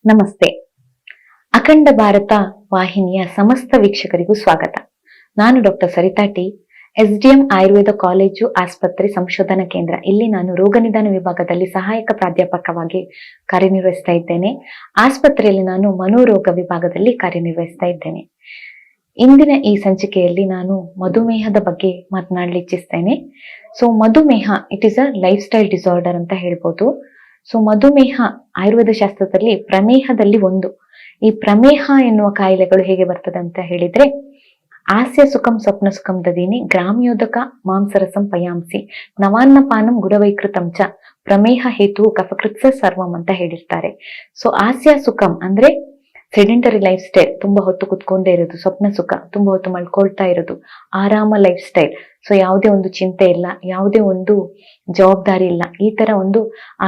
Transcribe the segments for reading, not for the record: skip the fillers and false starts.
ನಮಸ್ತೆ. ಅಖಂಡ ಭಾರತ ವಾಹಿನಿಯ ಸಮಸ್ತ ವೀಕ್ಷಕರಿಗೂ ಸ್ವಾಗತ. ನಾನು doctor Saritha T, SDM Ayurveda college ಆಸ್ಪತ್ರೆ ಸಂಶೋಧನಾ ಕೇಂದ್ರ. ಇಲ್ಲಿ ನಾನು ರೋಗ ನಿದಾನ ವಿಭಾಗದಲ್ಲಿ ಸಹಾಯಕ ಪ್ರಾಧ್ಯಾಪಕವಾಗಿ ಕಾರ್ಯನಿರ್ವಹಿಸ್ತಾ ಇದ್ದೇನೆ. ಆಸ್ಪತ್ರೆಯಲ್ಲಿ ನಾನು ಮನೋರೋಗ ವಿಭಾಗದಲ್ಲಿ ಕಾರ್ಯನಿರ್ವಹಿಸ್ತಾ ಇದ್ದೇನೆ. ಇಂದಿನ ಈ ಸಂಚಿಕೆಯಲ್ಲಿ ನಾನು ಮಧುಮೇಹದ ಬಗ್ಗೆ ಮಾತನಾಡಲು ಇಚ್ಛಿಸ್ತೇನೆ. ಮಧುಮೇಹ it is a life style disorder ಅಂತ ಹೇಳ್ಬೋದು. ಮಧುಮೇಹ ಆಯುರ್ವೇದ ಶಾಸ್ತ್ರದಲ್ಲಿ ಪ್ರಮೇಹದಲ್ಲಿ ಒಂದು. ಈ ಪ್ರಮೇಹ ಎನ್ನುವ ಕಾಯಿಲೆಗಳು ಹೇಗೆ ಬರ್ತದೆ ಅಂತ ಹೇಳಿದ್ರೆ, ಆಸ್ಯ ಸುಖಂ ಸ್ವಪ್ನ ಸುಖಂ ದದೀನಿ ಗ್ರಾಮ್ಯೋದಕ ಮಾಂಸರಸಂ ಪಯಾಂಸಿ ನವಾನ್ನಪಾನಂ ಗುಡವೈಕೃತಂ ಚ ಪ್ರಮೇಹ ಹೇತು ಕಫಕೃತ್ಸ ಸರ್ವಂ ಅಂತ ಹೇಳಿರ್ತಾರೆ. ಆಸ್ಯ ಸುಖಂ ಅಂದ್ರೆ ಸೆಡೆಂಟರಿ ಲೈಫ್ ಸ್ಟೈಲ್, ತುಂಬಾ ಹೊತ್ತು ಕುತ್ಕೊಂಡೇ ಇರೋದು. ಸ್ವಪ್ನ ಸುಖ, ತುಂಬಾ ಹೊತ್ತು ಮಲ್ಕೊಳ್ತಾ ಇರೋದು, ಆರಾಮ ಲೈಫ್ ಸ್ಟೈಲ್. ಯಾವುದೇ ಒಂದು ಚಿಂತೆ ಇಲ್ಲ, ಯಾವುದೇ ಒಂದು ಜವಾಬ್ದಾರಿ ಇಲ್ಲ, ಈ ತರ ಒಂದು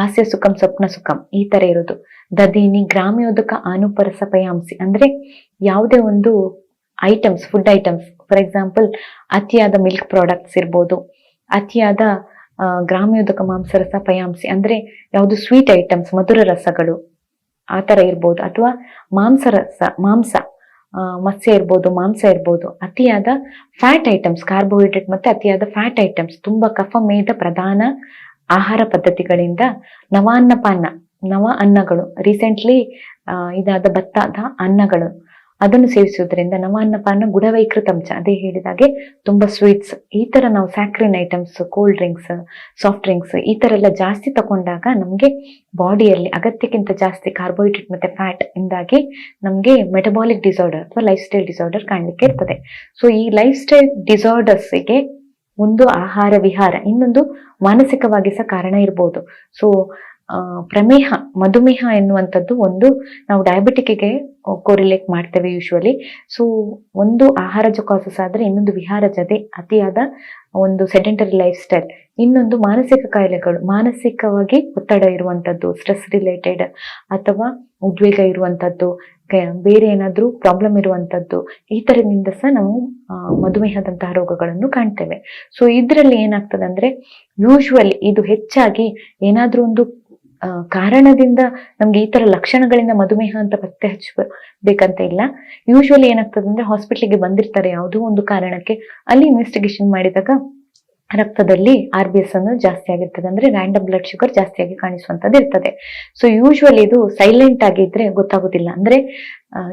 ಆಸ್ಯ ಸುಖಂ ಸ್ವಪ್ನ ಸುಖಂ ಈ ತರ ಇರೋದು. ದದೀನಿ ಗ್ರಾಮ್ಯೋದಕ ಆನುಪರಸ ಪಯಾಂಸಿ ಅಂದ್ರೆ ಯಾವುದೇ ಒಂದು items, food items, for example ಅತಿಯಾದ ಮಿಲ್ಕ್ ಪ್ರಾಡಕ್ಟ್ಸ್ ಇರ್ಬೋದು, ಅತಿಯಾದ ಗ್ರಾಮ್ಯೋದಕ ಮಾಂಸರಸ ಪಯಾಂಸಿ ಅಂದ್ರೆ ಯಾವುದು ಸ್ವೀಟ್ ಐಟಮ್ಸ್, ಮಧುರ ರಸಗಳು ಆ ತರ ಇರ್ಬೋದು. ಅಥವಾ ಮಾಂಸ ಮತ್ಸ್ಯ ಇರ್ಬೋದು, ಮಾಂಸ ಇರ್ಬೋದು. ಅತಿಯಾದ ಫ್ಯಾಟ್ ಐಟಮ್ಸ್, ಕಾರ್ಬೋಹೈಡ್ರೇಟ್ ಮತ್ತೆ ಅತಿಯಾದ ಫ್ಯಾಟ್ ಐಟಮ್ಸ್, ತುಂಬಾ ಕಫ ಮೇದ ಪ್ರಧಾನ ಆಹಾರ ಪದ್ಧತಿಗಳಿಂದ ನವ ಅನ್ನಗಳು, ರೀಸೆಂಟ್ಲಿ ಇದಾದ ಭತ್ತದ ಅನ್ನಗಳು, ಅದನ್ನು ಸೇವಿಸುವುದರಿಂದ ನವಾನ್ನಪಾನ ಗುಡವೈಕೃತಂಚ, ಅದೇ ಹೇಳಿದಾಗೆ ತುಂಬಾ ಸ್ವೀಟ್ಸ್, ಈ ತರ ನಾವು saccharin items, cold drinks, soft drinks ಈ ತರ ಎಲ್ಲ ಜಾಸ್ತಿ ತಗೊಂಡಾಗ ನಮ್ಗೆ ಬಾಡಿಯಲ್ಲಿ ಅಗತ್ಯಕ್ಕಿಂತ ಜಾಸ್ತಿ ಕಾರ್ಬೋಹೈಡ್ರೇಟ್ ಮತ್ತೆ ಫ್ಯಾಟ್ ಇಂದಾಗಿ ನಮ್ಗೆ ಮೆಟಬಾಲಿಕ್ ಡಿಸಾರ್ಡರ್ ಅಥವಾ ಲೈಫ್ ಸ್ಟೈಲ್ ಡಿಸಾರ್ಡರ್ ಕಾಣ್ಲಿಕ್ಕೆ ಇರ್ತದೆ. ಈ ಲೈಫ್ ಸ್ಟೈಲ್ ಡಿಸಾರ್ಡರ್ಸ್ಗೆ ಒಂದು ಆಹಾರ ವಿಹಾರ, ಇನ್ನೊಂದು ಮಾನಸಿಕವಾಗಿ ಸಹ ಕಾರಣ ಇರ್ಬೋದು. ಪ್ರಮೇಹ, ಮಧುಮೇಹ ಎನ್ನುವಂಥದ್ದು ಒಂದು ನಾವು ಡಯಾಬಿಟಿಕ್ಗೆ ಕೋರಿಲೇಟ್ ಮಾಡ್ತೇವೆ ಯೂಶುವಲಿ. ಒಂದು ಆಹಾರಜ ಕಾಸಸ್ ಆದ್ರೆ, ಇನ್ನೊಂದು ವಿಹಾರಜದೆ, ಅತಿಯಾದ ಒಂದು ಸೆಡೆಂಟರಿ ಲೈಫ್ ಸ್ಟೈಲ್, ಇನ್ನೊಂದು ಮಾನಸಿಕ ಕಾಯಿಲೆಗಳು, ಮಾನಸಿಕವಾಗಿ ಒತ್ತಡ ಇರುವಂತದ್ದು, ಸ್ಟ್ರೆಸ್ ರಿಲೇಟೆಡ್ ಅಥವಾ ಉದ್ವೇಗ ಇರುವಂತದ್ದು, ಬೇರೆ ಏನಾದ್ರೂ ಪ್ರಾಬ್ಲಮ್ ಇರುವಂತದ್ದು, ಈ ತರದಿಂದ ಸಹ ನಾವು ಮಧುಮೇಹದಂತಹ ರೋಗಗಳನ್ನು ಕಾಣ್ತೇವೆ. ಇದ್ರಲ್ಲಿ ಏನಾಗ್ತದೆ ಅಂದ್ರೆ, ಯೂಶುವಲಿ ಇದು ಹೆಚ್ಚಾಗಿ ಏನಾದ್ರೂ ಒಂದು ಕಾರಣದಿಂದ ನಮ್ಗೆ ಈ ತರ ಲಕ್ಷಣಗಳಿಂದ ಮಧುಮೇಹ ಅಂತ ಪತ್ತೆ ಹಚ್ಚಬೇಕಂತ ಇಲ್ಲ. ಯೂಶುವಲಿ ಏನಾಗ್ತದೆ ಅಂದ್ರೆ, ಹಾಸ್ಪಿಟ್ಲಿಗೆ ಬಂದಿರ್ತಾರೆ ಯಾವುದೋ ಒಂದು ಕಾರಣಕ್ಕೆ, ಅಲ್ಲಿ ಇನ್ವೆಸ್ಟಿಗೇಷನ್ ಮಾಡಿದಾಗ ರಕ್ತದಲ್ಲಿ RBS ಅನ್ನು ಜಾಸ್ತಿ ಆಗಿರ್ತದೆ, ಅಂದ್ರೆ ರ್ಯಾಂಡಮ್ ಬ್ಲಡ್ ಶುಗರ್ ಜಾಸ್ತಿಯಾಗಿ ಕಾಣಿಸುವಂತದ್ದು ಇರ್ತದೆ. ಯೂಶುವಲಿ ಇದು ಸೈಲೆಂಟ್ ಆಗಿದ್ರೆ ಗೊತ್ತಾಗುದಿಲ್ಲ. ಅಂದ್ರೆ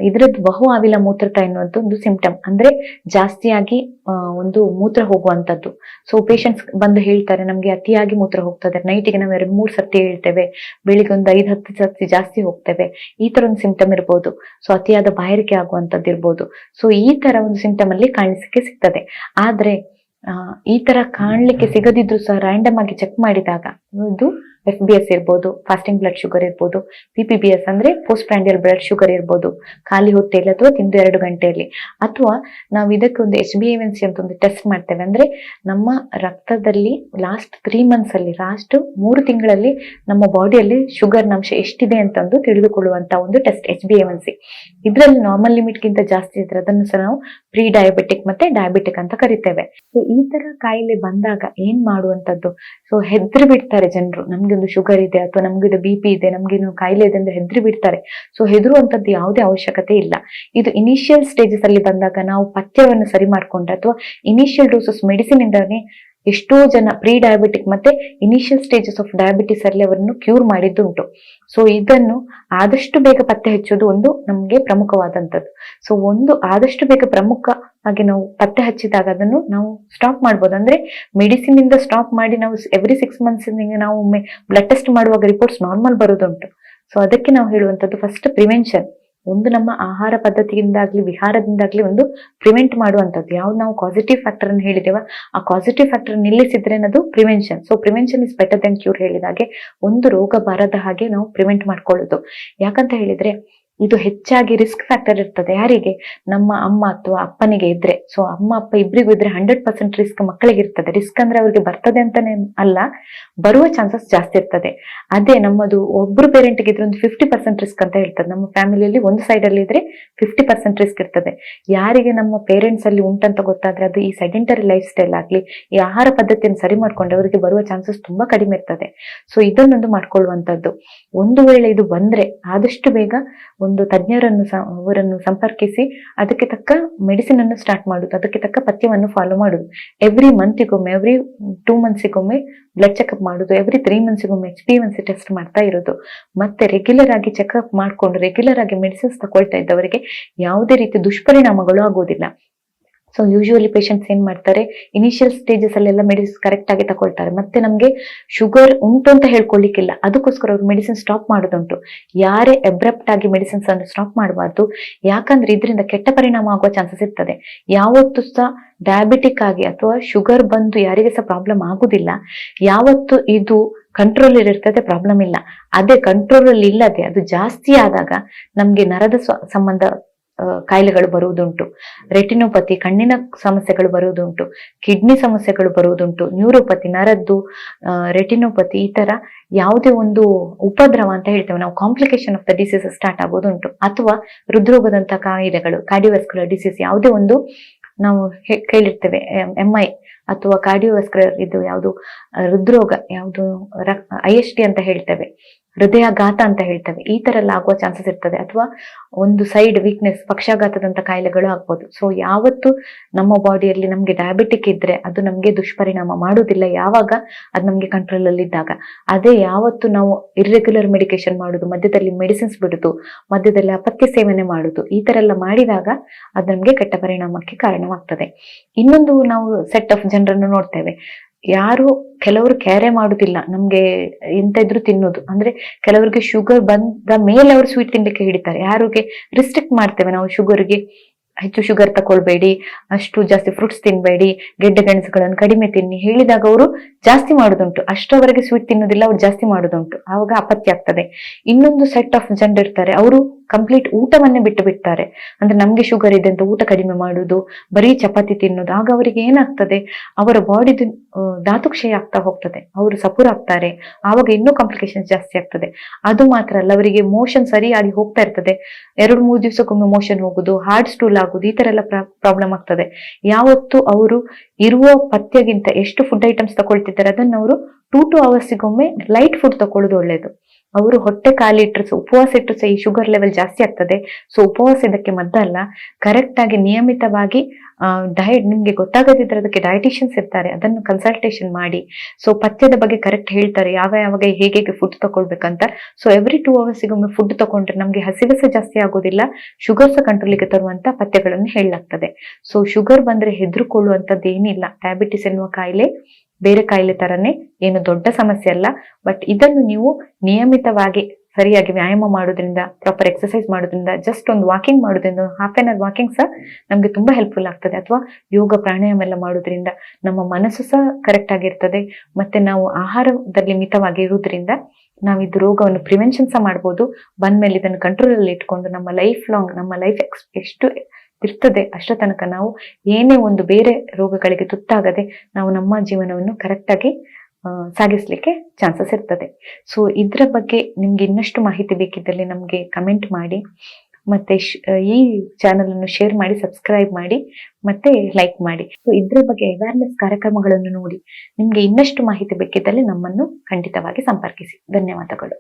ಇದ್ರದ್ದು ಬಹು ಆವಿಲ ಮೂತ್ರತ ಎನ್ನುವಂತ ಒಂದು ಸಿಂಪ್ಟಮ್, ಅಂದ್ರೆ ಜಾಸ್ತಿಯಾಗಿ ಒಂದು ಮೂತ್ರ ಹೋಗುವಂತದ್ದು. ಪೇಷಂಟ್ಸ್ ಬಂದು ಹೇಳ್ತಾರೆ, ನಮ್ಗೆ ಅತಿಯಾಗಿ ಮೂತ್ರ ಹೋಗ್ತದೆ, ನೈಟಿಗೆ ನಾವು 2-3 ಸತಿ ಹೇಳ್ತೇವೆ, ಬೆಳಿಗ್ಗೆ ಒಂದು 5-10 ಸತಿ ಜಾಸ್ತಿ ಹೋಗ್ತೇವೆ, ಈ ತರ ಒಂದು ಸಿಂಪ್ಟಮ್ ಇರ್ಬೋದು. ಅತಿಯಾದ ಬಾಯಾರಿಕೆ ಆಗುವಂತದ್ದು ಇರ್ಬೋದು. ಈ ತರ ಒಂದು ಸಿಂಪ್ಟಮ್ ಅಲ್ಲಿ ಕಾಣಿಸಕ್ಕೆ ಸಿಗ್ತದೆ. ಆದ್ರೆ ಈ ತರ ಕಾಣ್ಲಿಕ್ಕೆ ಸಿಗದಿದ್ರು ಸಹ ರ್ಯಾಂಡಮ್ ಆಗಿ ಚೆಕ್ ಮಾಡಿದಾಗ ಇದು FBS ಇರ್ಬೋದು, ಫಾಸ್ಟಿಂಗ್ ಬ್ಲಡ್ ಶುಗರ್ ಇರ್ಬೋದು, PPBS ಅಂದ್ರೆ ಪೋಸ್ಟ್ ಪ್ರ್ಯಾಂಡಿಯಲ್ ಬ್ಲಡ್ ಶುಗರ್ ಇರ್ಬೋದು, ಖಾಲಿ ಹೊಟ್ಟೆಯಲ್ಲಿ ಅಥವಾ ತಿಂದು 2 ಗಂಟೆಯಲ್ಲಿ. ಅಥವಾ ನಾವು ಇದಕ್ಕೆ ಒಂದು HbA1c ಅಂತ ಒಂದು ಟೆಸ್ಟ್ ಮಾಡ್ತೇವೆ. ಅಂದ್ರೆ ನಮ್ಮ ರಕ್ತದಲ್ಲಿ ಲಾಸ್ಟ್ 3 ಮಂತ್ಸ್ ಅಲ್ಲಿ, ಲಾಸ್ಟ್ 3 ತಿಂಗಳಲ್ಲಿ ನಮ್ಮ ಬಾಡಿಯಲ್ಲಿ ಶುಗರ್ ಅಂಶ ಎಷ್ಟಿದೆ ಅಂತಂದು ತಿಳಿದುಕೊಳ್ಳುವಂತ ಒಂದು ಟೆಸ್ಟ್ HbA1c. ಇದ್ರಲ್ಲಿ ನಾರ್ಮಲ್ ಲಿಮಿಟ್ ಗಿಂತ ಜಾಸ್ತಿ ಇದ್ರೆ ಅದನ್ನು ಸಹ ನಾವು ಪ್ರೀ ಡಯಾಬಿಟಿಕ್ ಮತ್ತೆ ಡಯಾಬಿಟಿಕ್ ಅಂತ ಕರಿತೇವೆ. ಈ ತರ ಕಾಯಿಲೆ ಬಂದಾಗ ಏನ್ ಮಾಡುವಂತದ್ದು? ಹೆದ್ರಿ ಬಿಡ್ತಾರೆ ಜನರು, ನಮ್ಗೆ ಒಂದು ಶುಗರ್ ಇದೆ ಅಥವಾ ನಮ್ಗೆ ಇದು BP ಇದೆ, ನಮ್ಗೆ ಕಾಯಿಲೆ ಇದೆ ಅಂದ್ರೆ ಹೆದ್ರಿ ಬಿಡ್ತಾರೆ. ಹೆದರುವಂತದ್ದು ಯಾವುದೇ ಅವಶ್ಯಕತೆ ಇಲ್ಲ. ಇದು ಇನಿಷಿಯಲ್ ಸ್ಟೇಜಸ್ ಅಲ್ಲಿ ಬಂದಾಗ ನಾವು ಪಥ್ಯವನ್ನು ಸರಿ ಮಾಡ್ಕೊಂಡ್ರೆ ಅಥವಾ ಇನಿಷಿಯಲ್ ಡೋಸಸ್ ಮೆಡಿಸಿನ್ ಇಂದಾನೆ ಎಷ್ಟೋ ಜನ ಪ್ರೀ ಡಯಾಬಿಟಿಕ್ ಮತ್ತೆ ಇನಿಷಿಯಲ್ ಸ್ಟೇಜಸ್ ಆಫ್ ಡಯಾಬಿಟಿಸ್ ಅಲ್ಲಿ ಅವರನ್ನು ಕ್ಯೂರ್ ಮಾಡಿದ್ದುಂಟು. ಇದನ್ನು ಆದಷ್ಟು ಬೇಗ ಪತ್ತೆ ಹಚ್ಚೋದು ಒಂದು ನಮ್ಗೆ ಪ್ರಮುಖವಾದಂತದ್ದು. ಒಂದು ಆದಷ್ಟು ಬೇಗ ಪ್ರಮುಖ ಹಾಗೆ ನಾವು ಪತ್ತೆ ಹಚ್ಚಿದಾಗ ಅದನ್ನು ನಾವು ಸ್ಟಾಪ್ ಮಾಡ್ಬೋದು. ಅಂದ್ರೆ ಮೆಡಿಸಿನ್ ಇಂದ ಸ್ಟಾಪ್ ಮಾಡಿ ನಾವು ಎವ್ರಿ 6 ಮಂತ್ಸ್ ನಾವು ಒಮ್ಮೆ ಬ್ಲಡ್ ಟೆಸ್ಟ್ ಮಾಡುವಾಗ ರಿಪೋರ್ಟ್ಸ್ ನಾರ್ಮಲ್ ಬರೋದುಂಟು. ಅದಕ್ಕೆ ನಾವು ಹೇಳುವಂತದ್ದು ಫಸ್ಟ್ ಪ್ರಿವೆನ್ಷನ್. ಒಂದು ನಮ್ಮ ಆಹಾರ ಪದ್ಧತಿಯಿಂದಾಗ್ಲಿ ವಿಹಾರದಿಂದಾಗ್ಲಿ ಒಂದು ಪ್ರಿವೆಂಟ್ ಮಾಡುವಂತದ್ದು. ಯಾವ್ದು ನಾವು ಪಾಸಿಟಿವ್ ಫ್ಯಾಕ್ಟರ್ ಅನ್ನು ಹೇಳಿದೇವ, ಆ ಪಾಸಿಟಿವ್ ಫ್ಯಾಕ್ಟರ್ ನಿಲ್ಲಿಸಿದ್ರೆ ಅದು prevention. Prevention is better then cure ಹೇಳಿದಾಗೆ, ಒಂದು ರೋಗ ಬಾರದ ಹಾಗೆ ನಾವು ಪ್ರಿವೆಂಟ್ ಮಾಡ್ಕೊಳ್ಳೋದು. ಯಾಕಂತ ಹೇಳಿದ್ರೆ ಇದು ಹೆಚ್ಚಾಗಿ ರಿಸ್ಕ್ ಫ್ಯಾಕ್ಟರ್ ಇರ್ತದೆ. ಯಾರಿಗೆ? ನಮ್ಮ ಅಮ್ಮ ಅಥವಾ ಅಪ್ಪನಿಗೆ ಇದ್ರೆ. ಸೊ ಅಮ್ಮ ಅಪ್ಪ ಇಬ್ಬರಿಗೂ ಇದ್ರೆ 100% ರಿಸ್ಕ್ ಮಕ್ಕಳಿಗೆ ಇರ್ತದೆ. ರಿಸ್ಕ್ ಅಂದ್ರೆ ಅವ್ರಿಗೆ ಬರ್ತದೆ ಅಂತಾನೆ ಅಲ್ಲ, ಬರುವ ಚಾನ್ಸಸ್ ಜಾಸ್ತಿ ಇರ್ತದೆ. ಅದೇ ನಮ್ಮದು ಒಬ್ರು ಪೇರೆಂಟ್ಗೆ ಇದ್ರೆ ಒಂದು 50% ರಿಸ್ಕ್ ಅಂತ ಹೇಳ್ತದೆ. ನಮ್ಮ ಫ್ಯಾಮಿಲಿಯಲ್ಲಿ ಒಂದು ಸೈಡ್ ಅಲ್ಲಿ ಇದ್ರೆ 50% ರಿಸ್ಕ್ ಇರ್ತದೆ. ಯಾರಿಗೆ ನಮ್ಮ ಪೇರೆಂಟ್ಸ್ ಅಲ್ಲಿ ಉಂಟಂತ ಗೊತ್ತಾದ್ರೆ, ಅದು ಈ ಸೆಡೆಂಟರಿ ಲೈಫ್ ಸ್ಟೈಲ್ ಆಗ್ಲಿ, ಈ ಆಹಾರ ಪದ್ಧತಿಯನ್ನು ಸರಿ ಮಾಡ್ಕೊಂಡ್ರೆ ಅವರಿಗೆ ಬರುವ ಚಾನ್ಸಸ್ ತುಂಬಾ ಕಡಿಮೆ ಇರ್ತದೆ. ಸೊ ಇದನ್ನೊಂದು ಮಾಡ್ಕೊಳ್ಳುವಂತದ್ದು. ಒಂದು ವೇಳೆ ಇದು ಬಂದ್ರೆ ಆದಷ್ಟು ಬೇಗ ಒಂದು ತಜ್ಞರನ್ನು ಅವರನ್ನು ಸಂಪರ್ಕಿಸಿ ಅದಕ್ಕೆ ತಕ್ಕ ಮೆಡಿಸಿನ್ ಅನ್ನು ಸ್ಟಾರ್ಟ್ ಮಾಡುದು, ಅದಕ್ಕೆ ತಕ್ಕ ಪಥ್ಯವನ್ನು ಫಾಲೋ ಮಾಡುದು. ಎವ್ರಿ ಮಂತಿಗೊಮ್ಮೆ, ಎವ್ರಿ 2 ಮಂತ್ಸಿಗೊಮ್ಮೆ ಬ್ಲಡ್ ಚೆಕ್ಅಪ್ ಮಾಡುದು, ಎವ್ರಿ 3 ಮಂತ್ಸಿಗೊಮ್ಮೆ HbA1c ಟೆಸ್ಟ್ ಮಾಡ್ತಾ ಇರೋದು. ಮತ್ತೆ ರೆಗ್ಯುಲರ್ ಆಗಿ ಚೆಕ್ಅಪ್ ಮಾಡ್ಕೊಂಡು ರೆಗ್ಯುಲರ್ ಆಗಿ ಮೆಡಿಸಿನ್ಸ್ ತಗೊಳ್ತಾ ಇದ್ದವರಿಗೆ ಯಾವುದೇ ರೀತಿ ದುಷ್ಪರಿಣಾಮಗಳು ಆಗೋದಿಲ್ಲ. ಸೊ ಯೂಶುವಲಿ ಪೇಷಂಟ್ಸ್ ಏನ್ ಮಾಡ್ತಾರೆ, ಇನಿಷಿಯಲ್ ಸ್ಟೇಜಸ್ ಅಲ್ಲೆಲ್ಲ ಮೆಡಿಸಿನ್ಸ್ ಕರೆಕ್ಟ್ ಆಗಿ ತಗೊಳ್ತಾರೆ. ಮತ್ತೆ ನಮ್ಗೆ ಶುಗರ್ ಉಂಟು ಅಂತ ಹೇಳ್ಕೊಳ್ಳಿಕ್ಕಿಲ್ಲ, ಅದಕ್ಕೋಸ್ಕರ ಅವ್ರು ಮೆಡಿಸಿನ್ ಸ್ಟಾಪ್ ಮಾಡೋದುಂಟು. ಯಾರೇ ಅಬ್ರಪ್ಟ್ ಆಗಿ ಮೆಡಿಸಿನ್ಸ್ ಅನ್ನು ಸ್ಟಾಪ್ ಮಾಡಬಾರ್ದು. ಯಾಕಂದ್ರೆ ಇದರಿಂದ ಕೆಟ್ಟ ಪರಿಣಾಮ ಆಗುವ ಚಾನ್ಸಸ್ ಇರ್ತದೆ. ಯಾವತ್ತು ಸಹ ಡಯಾಬಿಟಿಕ್ ಆಗಿ ಅಥವಾ ಶುಗರ್ ಬಂದು ಯಾರಿಗೆ ಸಹ ಪ್ರಾಬ್ಲಮ್ ಆಗುದಿಲ್ಲ. ಯಾವತ್ತು ಇದು ಕಂಟ್ರೋಲ್ ಇರ್ತದೆ, ಪ್ರಾಬ್ಲಮ್ ಇಲ್ಲ. ಅದೇ ಕಂಟ್ರೋಲ್ ಅಲ್ಲಿ ಇಲ್ಲದೆ ಅದು ಜಾಸ್ತಿ ಆದಾಗ ನಮ್ಗೆ ನರದ ಸಂಬಂಧ ಕಾಯಿಲೆಗಳು ಬರುವುದುಂಟು. ರೆಟಿನೋಪತಿ, ಕಣ್ಣಿನ ಸಮಸ್ಯೆಗಳು ಬರುವುದುಂಟು. ಕಿಡ್ನಿ ಸಮಸ್ಯೆಗಳು ಬರುವುದುಂಟು. ನ್ಯೂರೋಪತಿ, ನರದ್ದು, ರೆಟಿನೋಪತಿ, ಈ ತರ ಯಾವುದೇ ಒಂದು ಉಪದ್ರವ ಅಂತ ಹೇಳ್ತೇವೆ ನಾವು, complication of the disease start ಆಗೋದುಂಟು. ಅಥವಾ ಹೃದ್ರೋಗದಂತಹ ಕಾಯಿಲೆಗಳು, ಕಾರ್ಡಿಯೋವ್ಯಾಸ್ಕ್ಯುಲರ್ ಡಿಸೀಸ್, ಯಾವುದೇ ಒಂದು ನಾವು ಕೇಳಿರ್ತೇವೆ MI ಅಥವಾ ಕಾರ್ಡಿಯೋವ್ಯಾಸ್ಕ್ಯುಲರ್, ಇದು ಯಾವುದು ಹೃದ್ರೋಗ, ಯಾವುದು IST ಅಂತ ಹೇಳ್ತೇವೆ, ಹೃದಯಾಘಾತ ಅಂತ ಹೇಳ್ತೇವೆ. ಈ ತರ ಎಲ್ಲ ಆಗುವ ಚಾನ್ಸಸ್ ಇರ್ತದೆ. ಅಥವಾ ಒಂದು ಸೈಡ್ ವೀಕ್ನೆಸ್, ಪಕ್ಷಾಘಾತದಂತ ಕಾಯಿಲೆಗಳು ಆಗ್ಬೋದು. ಸೊ ಯಾವತ್ತು ನಮ್ಮ ಬಾಡಿಯಲ್ಲಿ ನಮ್ಗೆ ಡಯಾಬಿಟಿಕ್ ಇದ್ರೆ ಅದು ನಮ್ಗೆ ದುಷ್ಪರಿಣಾಮ ಮಾಡುವುದಿಲ್ಲ, ಯಾವಾಗ ಅದು ನಮ್ಗೆ ಕಂಟ್ರೋಲ್ ಅಲ್ಲಿ ಇದ್ದಾಗ. ಅದೇ ಯಾವತ್ತು ನಾವು ಇರ್ರೆಗ್ಯುಲರ್ ಮೆಡಿಕೇಶನ್ ಮಾಡುದು, ಮಧ್ಯದಲ್ಲಿ ಮೆಡಿಸಿನ್ಸ್ ಬಿಡುದು, ಮಧ್ಯದಲ್ಲಿ ಅಪಥ್ಯ ಸೇವನೆ ಮಾಡುದು, ಈ ತರ ಎಲ್ಲ ಮಾಡಿದಾಗ ಅದು ನಮ್ಗೆ ಕೆಟ್ಟ ಪರಿಣಾಮಕ್ಕೆ ಕಾರಣವಾಗ್ತದೆ. ಇನ್ನೊಂದು ನಾವು ಸೆಟ್ ಆಫ್ ಜನರನ್ನು ನೋಡ್ತೇವೆ, ಯಾರು ಕೆಲವರು ಕ್ಯಾರೆ ಮಾಡುದಿಲ್ಲ, ನಮ್ಗೆ ಎಂತ ಇದ್ರು ತಿನ್ನೋದು. ಅಂದ್ರೆ ಕೆಲವರಿಗೆ ಶುಗರ್ ಬಂದ ಮೇಲೆ ಅವರು ಸ್ವೀಟ್ ತಿನ್ಲಿಕ್ಕೆ ಹಿಡಿತಾರೆ. ಯಾರಿಗೆ ರಿಸ್ಟ್ರಿಕ್ಟ್ ಮಾಡ್ತೇವೆ ನಾವು, ಶುಗರ್ಗೆ ಹೆಚ್ಚು ಶುಗರ್ ತಕೊಳ್ಬೇಡಿ, ಅಷ್ಟು ಜಾಸ್ತಿ ಫ್ರೂಟ್ಸ್ ತಿನ್ಬೇಡಿ, ಗೆಡ್ಡೆ ಗೆಣಸುಗಳನ್ನು ಕಡಿಮೆ ತಿನ್ನಿ ಹೇಳಿದಾಗ ಅವರು ಜಾಸ್ತಿ ಮಾಡುದುಂಟು. ಅಷ್ಟರವರೆಗೆ ಸ್ವೀಟ್ ತಿನ್ನೋದಿಲ್ಲ, ಅವ್ರು ಜಾಸ್ತಿ ಮಾಡುದುಂಟು. ಆವಾಗ ಅಪತ್ಯ ಆಗ್ತದೆ. ಇನ್ನೊಂದು ಸೆಟ್ ಆಫ್ ಜನರು ಇರ್ತಾರೆ, ಅವರು ಕಂಪ್ಲೀಟ್ ಊಟವನ್ನೇ ಬಿಟ್ಟು ಬಿಡ್ತಾರೆ. ಅಂದ್ರೆ ನಮ್ಗೆ ಶುಗರ್ ಇದೆ ಅಂತ ಊಟ ಕಡಿಮೆ ಮಾಡುದು, ಬರೀ ಚಪಾತಿ ತಿನ್ನೋದು. ಆಗ ಅವರಿಗೆ ಏನಾಗ್ತದೆ, ಅವರ ಬಾಡಿದು ಧಾತುಕ್ಷಯ ಆಗ್ತಾ ಹೋಗ್ತದೆ, ಅವರು ಸಪುರ ಆಗ್ತಾರೆ. ಆವಾಗ ಇನ್ನೂ ಕಾಂಪ್ಲಿಕೇಶನ್ಸ್ ಜಾಸ್ತಿ ಆಗ್ತದೆ. ಅದು ಮಾತ್ರ ಅಲ್ಲ, ಅವರಿಗೆ ಮೋಷನ್ ಸರಿಯಾಗಿ ಹೋಗ್ತಾ ಇರ್ತದೆ, 2-3 ದಿವಸಕ್ಕೊಮ್ಮೆ ಮೋಷನ್ ಹೋಗುದು, ಹಾರ್ಡ್ ಸ್ಟೂಲ್ ಆಗುದು, ಈ ತರ ಎಲ್ಲ ಪ್ರಾಬ್ಲಮ್ ಆಗ್ತದೆ. ಯಾವತ್ತು ಅವರು ಇರುವ ಪಥ್ಯಗಿಂತ ಎಷ್ಟು ಫುಡ್ ಐಟಮ್ಸ್ ತಗೊಳ್ತಿದ್ದಾರೆ ಅದನ್ನ ಅವರು 2 ಅವರ್ಸಿಗೊಮ್ಮೆ ಲೈಟ್ ಫುಡ್ ತಕೊಳ್ಳೋದು ಒಳ್ಳೇದು. ಅವರು ಹೊಟ್ಟೆ ಖಾಲಿ ಇಟ್ಟರು ಸಹ, ಉಪವಾಸ ಇಟ್ಟರು ಸಹ ಈ ಶುಗರ್ ಲೆವೆಲ್ ಜಾಸ್ತಿ ಆಗ್ತದೆ. ಸೊ ಉಪವಾಸ ಇದಕ್ಕೆ ಮದ್ದಲ್ಲ. ಕರೆಕ್ಟ್ ಆಗಿ ನಿಯಮಿತವಾಗಿ ಡಯಟ್, ನಿಮ್ಗೆ ಗೊತ್ತಾಗದಿದ್ರೆ ಅದಕ್ಕೆ ಡಯಟಿಷಿಯನ್ಸ್ ಇರ್ತಾರೆ, ಅದನ್ನು ಕನ್ಸಲ್ಟೇಷನ್ ಮಾಡಿ. ಸೊ ಪಥ್ಯದ ಬಗ್ಗೆ ಕರೆಕ್ಟ್ ಹೇಳ್ತಾರೆ, ಯಾವಾಗ ಹೇಗೆ ಫುಡ್ ತಗೊಳ್ಬೇಕಂತ. ಸೊ ಎವ್ರಿ 2 ಅವರ್ಸಿಗೊಮ್ಮೆ ಫುಡ್ ತಗೊಂಡ್ರೆ ನಮ್ಗೆ ಹಸಿವೆ ಸಹ ಜಾಸ್ತಿ ಆಗೋದಿಲ್ಲ, ಶುಗರ್ ಸಹ ಕಂಟ್ರೋಲಿಗೆ ತರುವಂತ ಪಥ್ಯಗಳನ್ನು ಹೇಳಲಾಗ್ತದೆ. ಸೊ ಶುಗರ್ ಬಂದ್ರೆ ಹೆದರ್ಕೊಳ್ಳುವಂತದ್ದು ಏನಿಲ್ಲ. ಡಯಾಬಿಟಿಸ್ ಎನ್ನುವ ಕಾಯಿಲೆ ಬೇರೆ ಕಾಯಿಲೆ ತರನೇ ಏನು ದೊಡ್ಡ ಸಮಸ್ಯೆ ಅಲ್ಲ. ಬಟ್ ಇದನ್ನು ನೀವು ನಿಯಮಿತವಾಗಿ ಸರಿಯಾಗಿ ವ್ಯಾಯಾಮ ಮಾಡೋದ್ರಿಂದ, ಪ್ರಾಪರ್ ಎಕ್ಸರ್ಸೈಸ್ ಮಾಡೋದ್ರಿಂದ, ಜಸ್ಟ್ ಒಂದು ವಾಕಿಂಗ್ ಮಾಡೋದ್ರಿಂದ, 1/2 an hour ವಾಕಿಂಗ್ ಸಹ ನಮ್ಗೆ ತುಂಬಾ ಹೆಲ್ಪ್ಫುಲ್ ಆಗ್ತದೆ. ಅಥವಾ ಯೋಗ ಪ್ರಾಣಾಯಾಮ ಎಲ್ಲ ಮಾಡೋದ್ರಿಂದ ನಮ್ಮ ಮನಸ್ಸು ಸಹ ಕರೆಕ್ಟ್ ಆಗಿರ್ತದೆ. ಮತ್ತೆ ನಾವು ಆಹಾರದಲ್ಲಿ ಮಿತವಾಗಿ ಇರುವುದರಿಂದ ನಾವು ಇದು ರೋಗವನ್ನು ಪ್ರಿವೆನ್ಷನ್ ಸಹ ಮಾಡ್ಬೋದು. ಬಂದ್ಮೇಲೆ ಇದನ್ನು ಕಂಟ್ರೋಲ್ ಅಲ್ಲಿ ಇಟ್ಕೊಂಡು ನಮ್ಮ ಲೈಫ್ ಲಾಂಗ್, ನಮ್ಮ ಲೈಫ್ ಎಷ್ಟು ಇರ್ತದೆ ಅಷ್ಟ ತನಕ ನಾವು ಏನೇ ಒಂದು ಬೇರೆ ರೋಗಗಳಿಗೆ ತುತ್ತಾಗದೆ ನಾವು ನಮ್ಮ ಜೀವನವನ್ನು ಕರೆಕ್ಟ್ ಆಗಿ ಸಾಗಿಸ್ಲಿಕ್ಕೆ ಚಾನ್ಸಸ್ ಇರ್ತದೆ. ಸೊ ಇದ್ರ ಬಗ್ಗೆ ನಿಮ್ಗೆ ಇನ್ನಷ್ಟು ಮಾಹಿತಿ ಬೇಕಿದ್ದಲ್ಲಿ ನಮ್ಗೆ ಕಮೆಂಟ್ ಮಾಡಿ, ಮತ್ತೆ ಈ ಚಾನೆಲ್ ಅನ್ನು ಶೇರ್ ಮಾಡಿ, ಸಬ್ಸ್ಕ್ರೈಬ್ ಮಾಡಿ, ಮತ್ತೆ ಲೈಕ್ ಮಾಡಿ. ಸೊ ಇದ್ರ ಬಗ್ಗೆ ಅವೇರ್ನೆಸ್ ಕಾರ್ಯಕ್ರಮಗಳನ್ನು ನೋಡಿ ನಿಮ್ಗೆ ಇನ್ನಷ್ಟು ಮಾಹಿತಿ ಬೇಕಿದ್ದಲ್ಲಿ ನಮ್ಮನ್ನು ಖಂಡಿತವಾಗಿ ಸಂಪರ್ಕಿಸಿ. ಧನ್ಯವಾದಗಳು.